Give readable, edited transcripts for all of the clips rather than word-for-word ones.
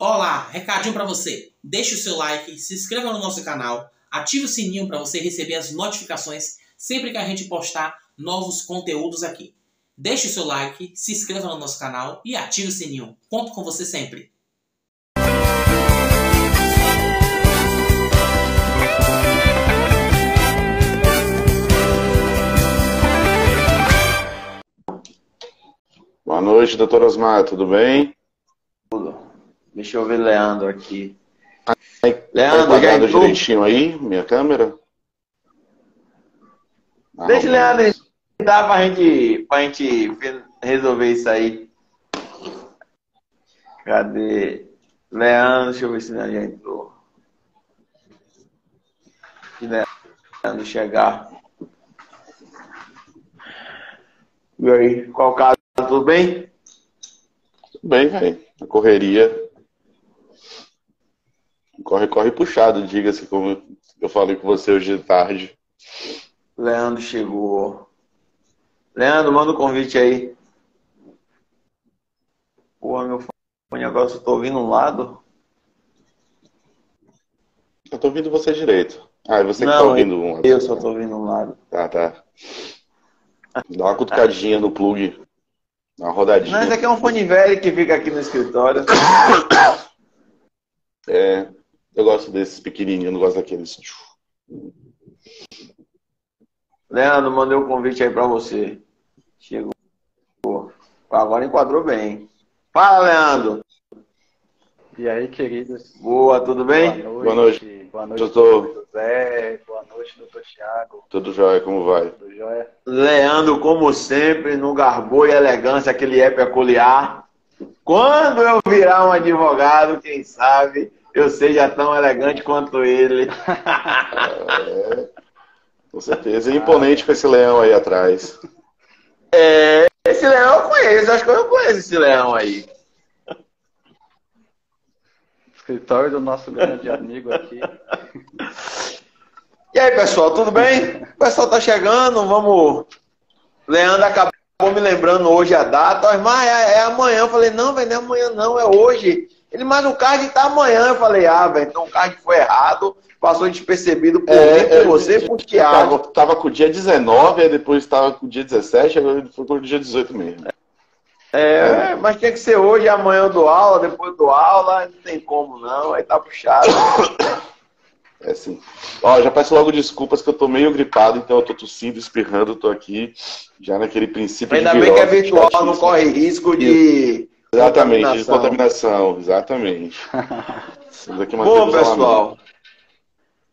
Olá, recadinho para você. Deixe o seu like, se inscreva no nosso canal, ative o sininho para você receber as notificações sempre que a gente postar novos conteúdos aqui. Deixe o seu like, se inscreva no nosso canal e ative o sininho. Conto com você sempre. Boa noite, doutor Osmar, tudo bem? Deixa eu ver Leandro aqui. Tá Leandro, já enquadrado entrou? direitinho aí, minha câmera? Deixa o Leandro entrar pra gente resolver isso aí. Cadê? Leandro, deixa eu ver se ele já entrou. Se Leandro chegar. E aí, qual o caso? Tudo bem? Tudo bem, velho. A correria. Corre puxado, diga-se, como eu falei com você hoje de tarde. Leandro chegou. Leandro, manda o convite aí. Pô, meu fone agora só tô ouvindo um lado. Eu tô ouvindo você direito. Ah, é você que tá Não, ouvindo um. eu só tô ouvindo um lado. Tá. Dá uma cutucadinha no plug. Dá uma rodadinha. Não, esse aqui é um fone velho que fica aqui no escritório. É, eu gosto desses pequenininhos, não gosto daqueles. Leandro, mandei um convite aí pra você. Chegou. Agora enquadrou bem. Fala, Leandro. E aí, queridos? Boa, tudo bem? Boa noite. Boa noite, Doutor. doutor José. Boa noite, doutor Thiago. Tudo jóia, como vai? Tudo jóia? Leandro, como sempre, no garbo e elegância, aquele é peculiar. Quando eu virar um advogado, quem sabe, eu seja tão elegante quanto ele. Com certeza. E imponente com esse leão aí atrás. Esse leão eu conheço, acho que eu conheço esse leão aí. Escritório do nosso grande amigo aqui. E aí, pessoal, tudo bem? O pessoal tá chegando, vamos... Leandro acabou me lembrando hoje a data. Mas é amanhã. Eu falei, não, velho, não é amanhã não, é hoje. Ele, mas o card tá amanhã. Eu falei, velho, então o card foi errado. Passou despercebido por mim, por você e por Thiago. Tava com o dia 19, aí depois tava com o dia 17, agora foi pro dia 18 mesmo. Mas tinha que ser hoje, amanhã eu dou aula, depois eu dou aula, não tem como não, aí tá puxado. É sim. Ó, já peço logo desculpas que eu tô meio gripado, então eu tô tossindo, espirrando, tô aqui já naquele princípio Ainda de bem que é virose, virtual, não chatíssimo. corre risco de Exatamente, de contaminação, exatamente. Estamos aqui mantendo Bom, o isolamento. pessoal,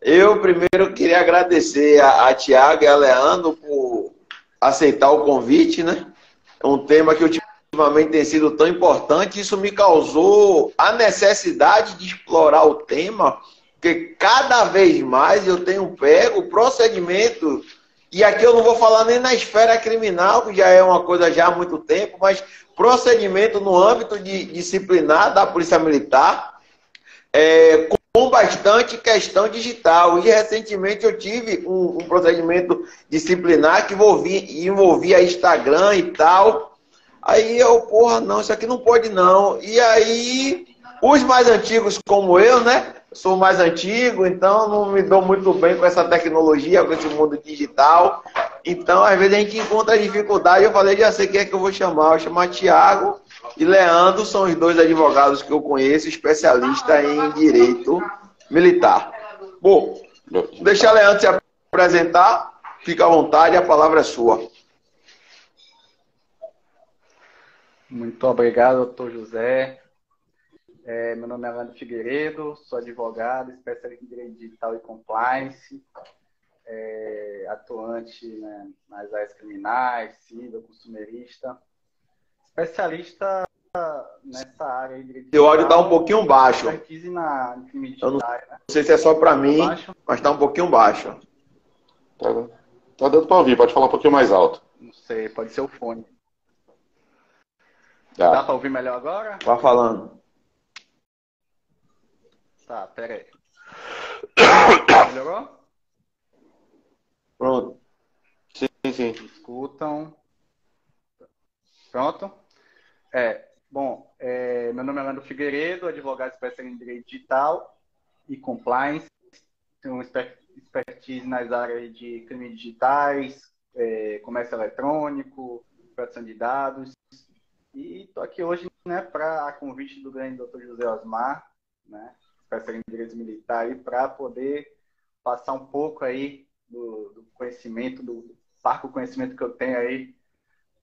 eu primeiro queria agradecer a Thiago e a Leandro por aceitar o convite, né? É um tema que ultimamente tem sido tão importante, isso me causou a necessidade de explorar o tema, porque cada vez mais eu tenho pego procedimento, e aqui eu não vou falar nem na esfera criminal, que já é uma coisa já há muito tempo, mas procedimento no âmbito disciplinar da Polícia Militar, com bastante questão digital. E recentemente eu tive um procedimento disciplinar que envolvia Instagram e tal. Aí eu, porra, não, isso aqui não pode não. E aí, os mais antigos como eu, né? Sou mais antigo, então não me dou muito bem com essa tecnologia, com esse mundo digital. Então, às vezes a gente encontra dificuldade. Eu falei, já sei quem é que eu vou chamar. Eu vou chamar Thiago e Leandro, são os dois advogados que eu conheço, especialistas em direito militar. Bom, deixa Leandro se apresentar. Fica à vontade, a palavra é sua. Muito obrigado, doutor José. Meu nome é Leandro Figueiredo, sou advogado, especialista em direito digital e compliance, atuante, né, nas áreas criminais, civil, consumerista, especialista nessa área de direito digital. Seu áudio está um pouquinho baixo. Expertise na crime Eu digital, não sei se é só para mim, mas está um pouquinho baixo. Tá dando para ouvir, pode falar um pouquinho mais alto. Não sei, pode ser o fone. Tá. Dá para ouvir melhor agora? Vai falando. Tá, pera aí. Melhorou? Pronto. Sim. Escutam. Pronto? Bom, meu nome é Leandro Figueiredo, advogado especialista em Direito Digital e Compliance. Tenho expertise nas áreas de crimes digitais, comércio eletrônico, proteção de dados. E estou aqui hoje, né, para a convite do grande Dr. José Osmar, né, especialista em Direito Militar, para poder passar um pouco aí do conhecimento, do parco conhecimento que eu tenho aí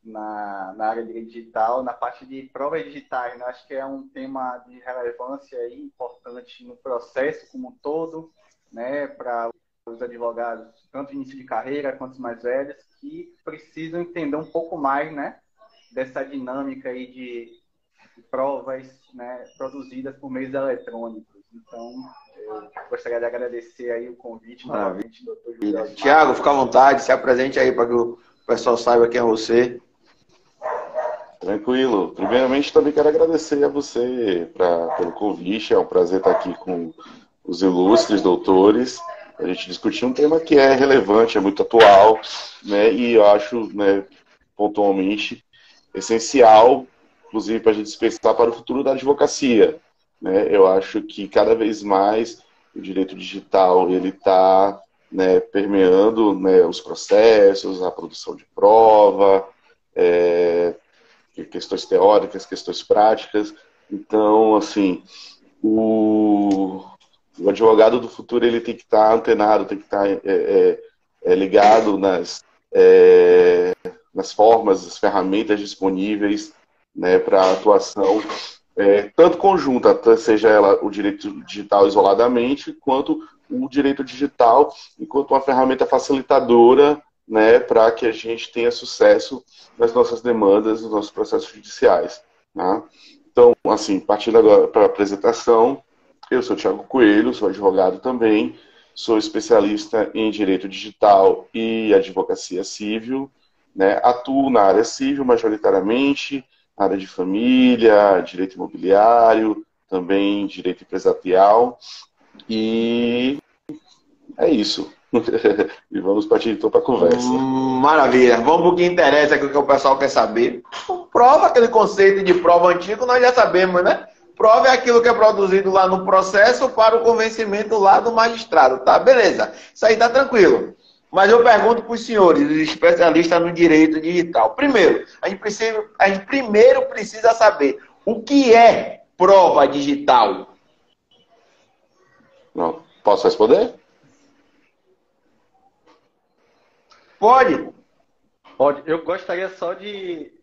na área de direito digital, na parte de provas digitais, né? Acho que é um tema de relevância aí, importante no processo como um todo, né? Para os advogados, tanto início de carreira quanto os mais velhos, que precisam entender um pouco mais, né? Dessa dinâmica aí de provas, né? Produzidas por meios eletrônicos. Então, eu gostaria de agradecer aí o convite novamente, doutor José Osmar. Tiago, fica à vontade, se apresente aí para que o pessoal saiba quem é você. Tranquilo. Primeiramente, também quero agradecer a você pelo convite. É um prazer estar aqui com os ilustres doutores. A gente discutir um tema que é relevante, é muito atual, né? E eu acho, né, pontualmente, essencial, inclusive, para a gente se pensar para o futuro da advocacia, né? Eu acho que cada vez mais o direito digital ele está, né, permeando, né, os processos, a produção de prova, questões teóricas, questões práticas. Então, assim, o advogado do futuro ele tem que estar antenado, tem que estar ligado nas formas, as ferramentas disponíveis, né, para atuação, tanto conjunta, seja ela o direito digital isoladamente, quanto o direito digital enquanto uma ferramenta facilitadora, né, para que a gente tenha sucesso nas nossas demandas, nos nossos processos judiciais. Né? Então, assim, partindo agora para a apresentação, eu sou Thiago Coelho, sou advogado também, sou especialista em direito digital e advocacia civil, né? Atuo na área civil majoritariamente, na área de família, direito imobiliário, também direito empresarial, e é isso. E vamos partir então para a conversa. Maravilha. Vamos para o que interessa, que o pessoal quer saber. Prova, aquele conceito de prova antigo, nós já sabemos, né? Prova é aquilo que é produzido lá no processo para o convencimento lá do magistrado, tá? Beleza. Isso aí tá tranquilo. Mas eu pergunto para os senhores, os especialistas no direito digital. Primeiro, a gente primeiro precisa saber o que é prova digital. Não. Posso responder? Pode. Pode. Eu gostaria só de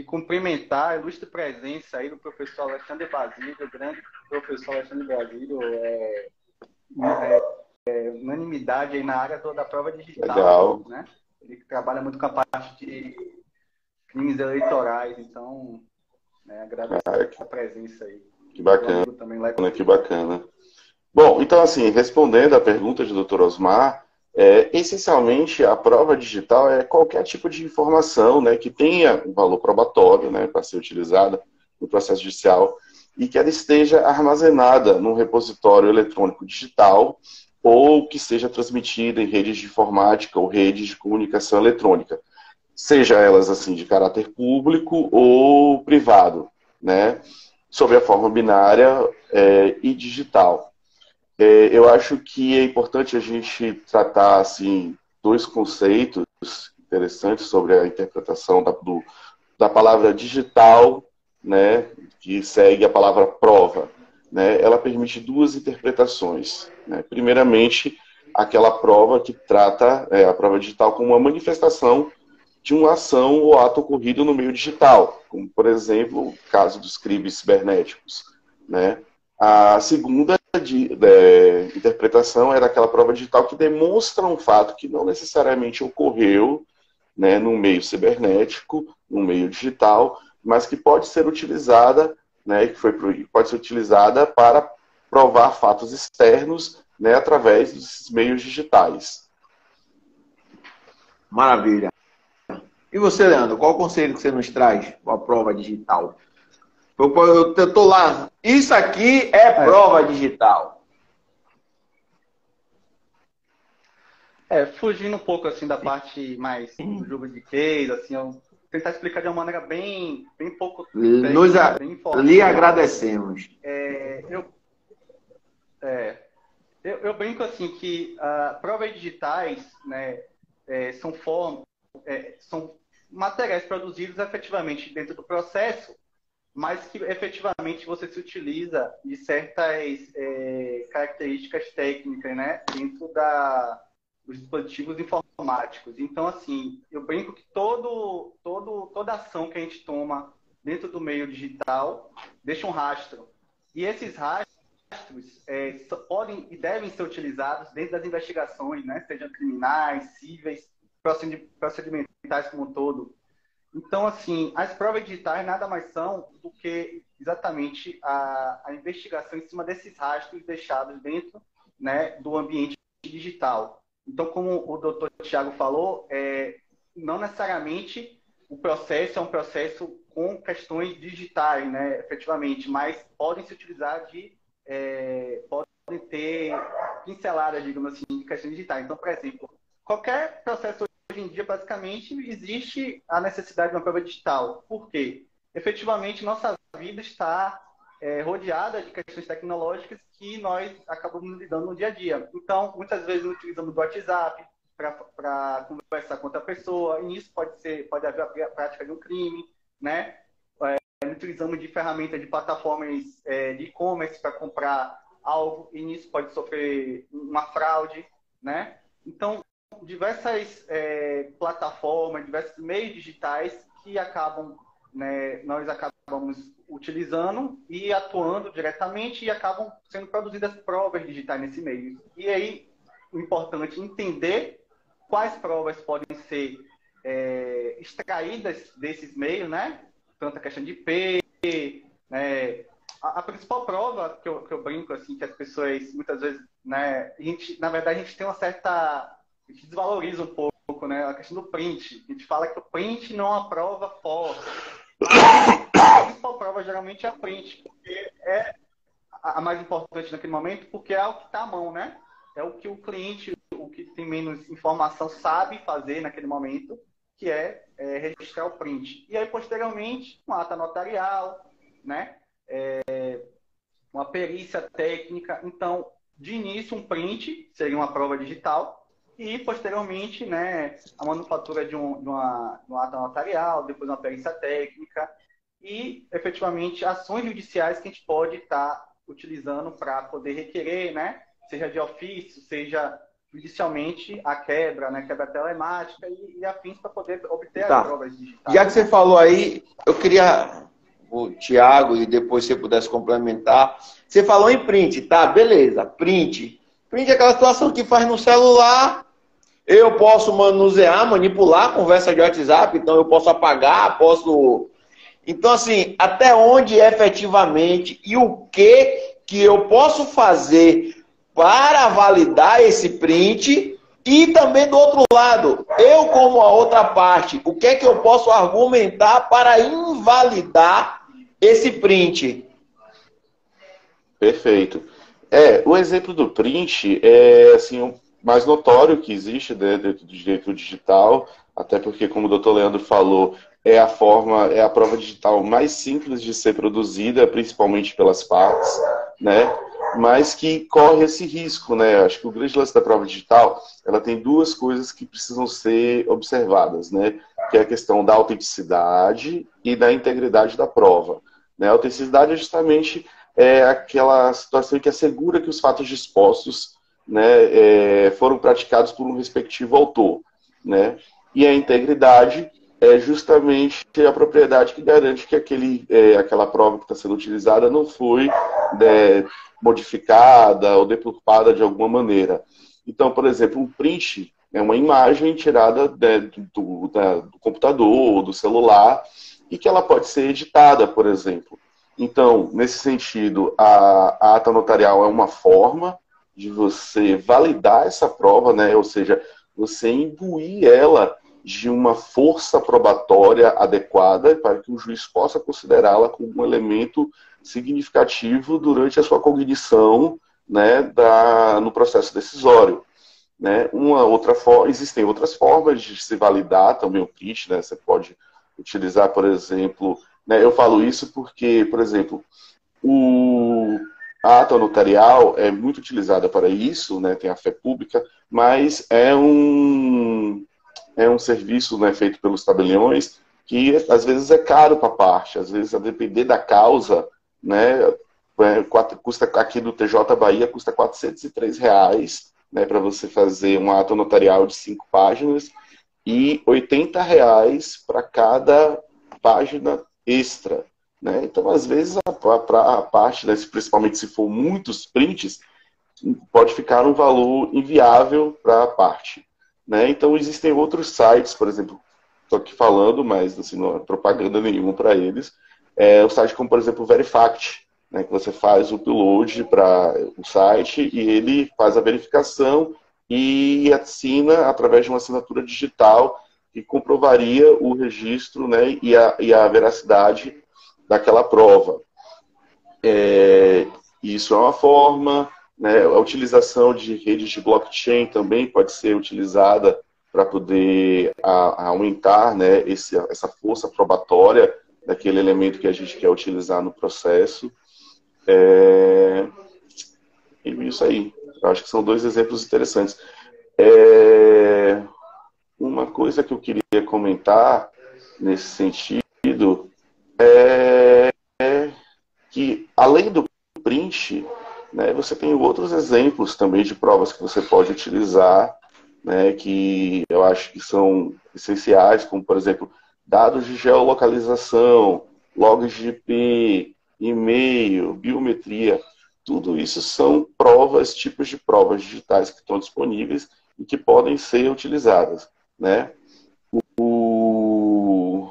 cumprimentar a ilustre presença aí do professor Alexandre Basílio, o grande professor Alexandre Basílio, unanimidade aí na área da prova digital. Legal. Né? Ele trabalha muito com a parte de crimes eleitorais, então, né, agradeço a presença aí. Que bacana. Também lá que bacana. Bom, então assim, respondendo à pergunta do Dr. Osmar, essencialmente a prova digital é qualquer tipo de informação, né, que tenha um valor probatório, né, para ser utilizada no processo judicial e que ela esteja armazenada num repositório eletrônico digital ou que seja transmitida em redes de informática ou redes de comunicação eletrônica, seja elas assim de caráter público ou privado, né, sob a forma binária e digital. Eu acho que é importante a gente tratar assim, dois conceitos interessantes sobre a interpretação da palavra digital, né, que segue a palavra prova. Né? Ela permite duas interpretações. Né? Primeiramente, aquela prova que trata a prova digital como uma manifestação de uma ação ou ato ocorrido no meio digital, como, por exemplo, o caso dos crimes cibernéticos. Né? A segunda interpretação é daquela prova digital que demonstra um fato que não necessariamente ocorreu, né, no meio cibernético, no meio digital, mas que pode ser utilizada, né, pode ser utilizada para provar fatos externos, né, através dos meios digitais. Maravilha. E você, Leandro, qual o conselho que você nos traz para a prova digital? Eu estou lá. Isso aqui é prova digital. Fugindo um pouco assim da parte mais do jogo de case, assim, tentar explicar de uma maneira bem pouco Nos técnica, bem informal. lhe agradecemos. Eu brinco assim que provas digitais, né, são materiais produzidos efetivamente dentro do processo, mas que efetivamente você se utiliza de certas características técnicas, né, dentro dos dispositivos informáticos. Então, assim, eu brinco que toda ação que a gente toma dentro do meio digital deixa um rastro. E esses rastros podem e devem ser utilizados dentro das investigações, né, sejam criminais, cíveis, procedimentais como um todo. Então, assim, as provas digitais nada mais são do que exatamente a investigação em cima desses rastros deixados dentro, né, do ambiente digital. Então, como o doutor Tiago falou, não necessariamente o processo é um processo com questões digitais, né, efetivamente, mas podem se utilizar podem ter pinceladas, digamos assim, de questões digitais. Então, por exemplo, qualquer processo hoje em dia, basicamente, existe a necessidade de uma prova digital. Por quê? Efetivamente, nossa vida está rodeada de questões tecnológicas que nós acabamos lidando no dia a dia. Então, muitas vezes utilizamos o WhatsApp para conversar com outra pessoa, e nisso pode haver a prática de um crime, né? Utilizamos de ferramentas de plataformas de e-commerce para comprar algo, e nisso pode sofrer uma fraude, né? Então, diversas plataformas, diversos meios digitais que nós acabamos utilizando e atuando diretamente, e acabam sendo produzidas provas digitais nesse meio. E aí, o importante é entender quais provas podem ser extraídas desses meios, né? Tanto a questão de IP, né? A principal prova que eu brinco, assim, que as pessoas muitas vezes, né? Na verdade, a gente tem uma certa... A gente desvaloriza um pouco, né? A questão do print. A gente fala que o print não é uma prova forte. A principal prova geralmente é a print, porque é a mais importante naquele momento, porque é o que está à mão, né? É o que o cliente, o que tem menos informação, sabe fazer naquele momento, que é registrar o print. E aí, posteriormente, uma ata notarial, né? Uma perícia técnica. Então, de início, um print seria uma prova digital, e, posteriormente, né, a manufatura de uma ata notarial, depois uma perícia técnica e, efetivamente, ações judiciais que a gente pode estar utilizando para poder requerer, né, seja de ofício, seja judicialmente, a quebra, né, quebra telemática e afins para poder obter as provas digitais. Já que você falou aí, eu queria, o Tiago, e depois se você pudesse complementar, você falou em print, tá? Beleza, print. Print é aquela situação que faz no celular, eu posso manusear, manipular a conversa de WhatsApp, então eu posso apagar, posso... Então, assim, até onde efetivamente e o que eu posso fazer para validar esse print, e também do outro lado, eu como a outra parte, o que é que eu posso argumentar para invalidar esse print? Perfeito. O exemplo do print é assim, o mais notório que existe dentro do direito digital, até porque, como o doutor Leandro falou, é a prova digital mais simples de ser produzida, principalmente pelas partes, né? Mas que corre esse risco, né? Acho que o grande lance da prova digital, ela tem duas coisas que precisam ser observadas, né? Que é a questão da autenticidade e da integridade da prova, né? A autenticidade é justamente aquela situação que assegura que os fatos dispostos, né, foram praticados por um respectivo autor, né? E a integridade é justamente a propriedade que garante que aquela prova que está sendo utilizada não foi modificada ou deturpada de alguma maneira. Então, por exemplo, um print é uma imagem tirada do computador ou do celular e que ela pode ser editada, por exemplo. Então, nesse sentido, a ata notarial é uma forma de você validar essa prova, né? Ou seja, você imbuir ela de uma força probatória adequada para que o juiz possa considerá-la como um elemento significativo durante a sua cognição, né, no processo decisório. Né? Existem outras formas de se validar também o print, né? Você pode utilizar, por exemplo, né, eu falo isso porque, por exemplo, a ata notarial é muito utilizada para isso, né, tem a fé pública, mas é um serviço, né, feito pelos tabeliões que às vezes é caro para a parte, às vezes a depender da causa, né, custa aqui do TJ Bahia custa R$ 403, né, para você fazer um ato notarial de 5 páginas e R$ 80 para cada página extra, né? Então, às vezes, a parte, né, principalmente se for muitos prints, pode ficar um valor inviável para a parte, né? Então, existem outros sites, por exemplo, estou aqui falando, mas assim, não é propaganda nenhuma para eles, o site como, por exemplo, o Verifact, né, que você faz o upload para o site e ele faz a verificação e assina através de uma assinatura digital que comprovaria o registro, né, e a veracidade daquela prova. Isso é uma forma, né, a utilização de redes de blockchain também pode ser utilizada para poder aumentar, né, essa força probatória daquele elemento que a gente quer utilizar no processo. E isso aí. Eu acho que são dois exemplos interessantes. Uma coisa que eu queria comentar nesse sentido é que, além do print, né, você tem outros exemplos também de provas que você pode utilizar, né, que eu acho que são essenciais, como, por exemplo, dados de geolocalização, logs de IP, e-mail, biometria. Tudo isso são provas, tipos de provas digitais que estão disponíveis e que podem ser utilizadas, né? O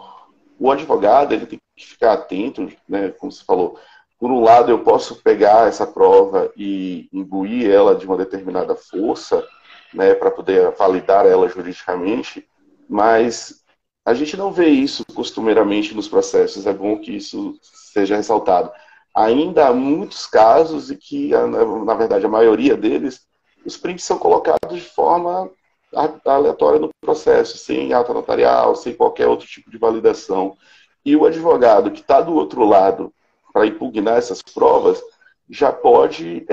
advogado ele tem que ficar atento, né, como você falou. Por um lado, eu posso pegar essa prova e imbuir ela de uma determinada força, né, para poder validar ela juridicamente, mas a gente não vê isso costumeiramente nos processos. É bom que isso seja ressaltado. Ainda há muitos casos e que, na verdade, a maioria deles, os prints são colocados de forma aleatória no processo, sem ata notarial, sem qualquer outro tipo de validação. E o advogado que está do outro lado para impugnar essas provas já pode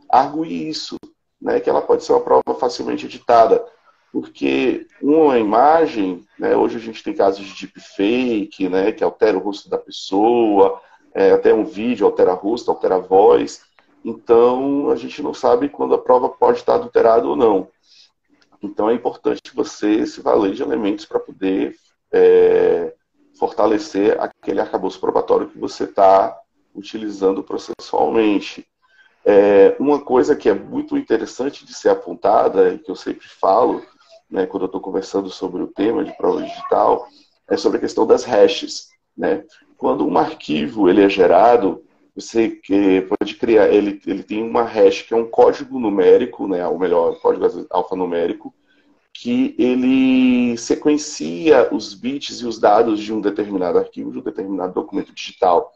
arguir isso, né, que ela pode ser uma prova facilmente editada. Porque uma imagem, né, hoje a gente tem casos de deepfake, né, que altera o rosto da pessoa, até um vídeo altera rosto, altera a voz. Então, a gente não sabe quando a prova pode estar adulterada ou não. Então, é importante você se valer de elementos para poder fortalecer aquele arcabouço probatório que você está utilizando processualmente. Uma coisa que é muito interessante de ser apontada, e que eu sempre falo, né, quando eu estou conversando sobre o tema de prova digital, é sobre a questão das hashes, né? Quando um arquivo ele é gerado, você pode criar, ele tem uma hash que é um código numérico, né, ou melhor, um código alfanumérico, que ele sequencia os bits e os dados de um determinado arquivo, de um determinado documento digital.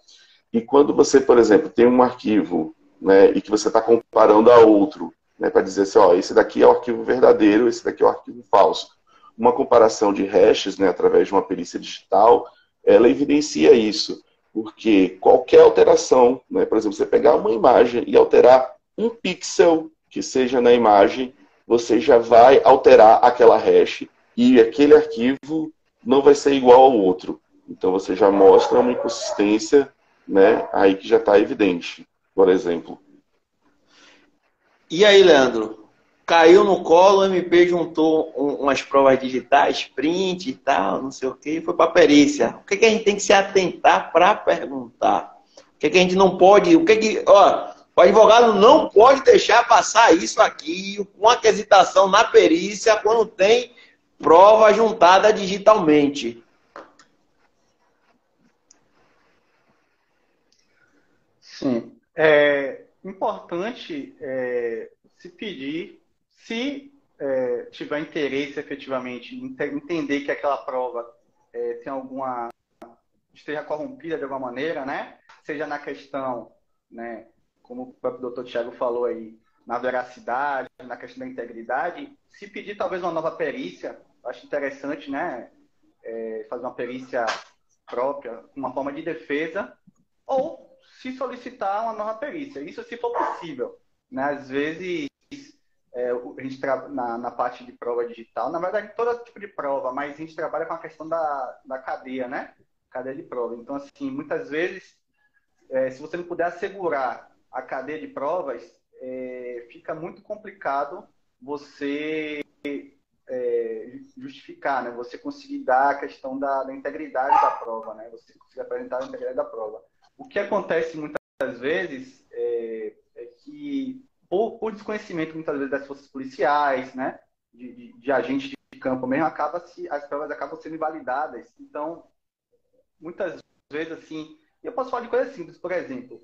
E quando você, por exemplo, tem um arquivo, né, e que você está comparando a outro, né, para dizer assim, ó, esse daqui é o arquivo verdadeiro, esse daqui é o arquivo falso. Uma comparação de hashes, né, através de uma perícia digital, ela evidencia isso. Porque qualquer alteração, né, por exemplo, você pegar uma imagem e alterar um pixel que seja na imagem, você já vai alterar aquela hash e aquele arquivo não vai ser igual ao outro. Então você já mostra uma inconsistência, né, aí que já está evidente, por exemplo. E aí, Leandro? Caiu no colo, o MP juntou umas provas digitais, print e tal, não sei o que, e foi para perícia. O que a gente tem que se atentar para perguntar? O que a gente não pode... o advogado não pode deixar passar isso aqui com a quesitação na perícia quando tem prova juntada digitalmente. Sim. É importante se pedir, se tiver interesse efetivamente, entender que aquela prova tem alguma... esteja corrompida de alguma maneira, né? Seja na questão, né, como o próprio doutor Tiago falou aí, na veracidade, na questão da integridade, se pedir talvez uma nova perícia, acho interessante, né? fazer uma perícia própria, uma forma de defesa, ou se solicitar uma nova perícia. Isso se for possível. Né? Às vezes, a gente na parte de prova digital, na verdade, todo tipo de prova, mas a gente trabalha com a questão da cadeia, né? Cadeia de prova. Então, assim, muitas vezes, se você não puder assegurar a cadeia de provas, fica muito complicado você justificar, né? Você conseguir dar a questão da integridade da prova, né? Você conseguir apresentar a integridade da prova. O que acontece muitas vezes é que, por desconhecimento, muitas vezes, das forças policiais, né? De agentes de campo mesmo, as provas acabam sendo invalidadas. Então, muitas vezes, assim, eu posso falar de coisas simples, por exemplo,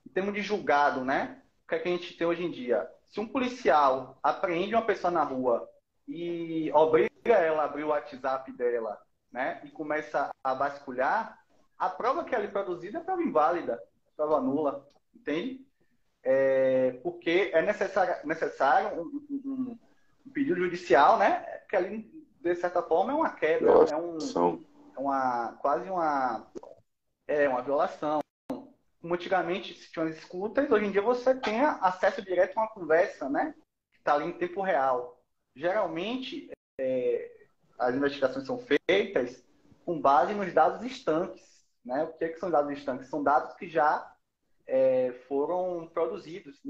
em termos de julgado, né? O que é que a gente tem hoje em dia? Se um policial apreende uma pessoa na rua e obriga ela a abrir o WhatsApp dela, né? E começa a vasculhar, a prova que é ali produzida é prova inválida, prova nula, entende? Porque é necessário um pedido judicial, né? Porque ali, de certa forma, é uma quebra, quase uma violação. Como antigamente se tinham as escutas, hoje em dia você tem acesso direto a uma conversa, né? Que está ali em tempo real. Geralmente, as investigações são feitas com base nos dados estanques, né? O que são dados estanques? São dados que já foram produzidos.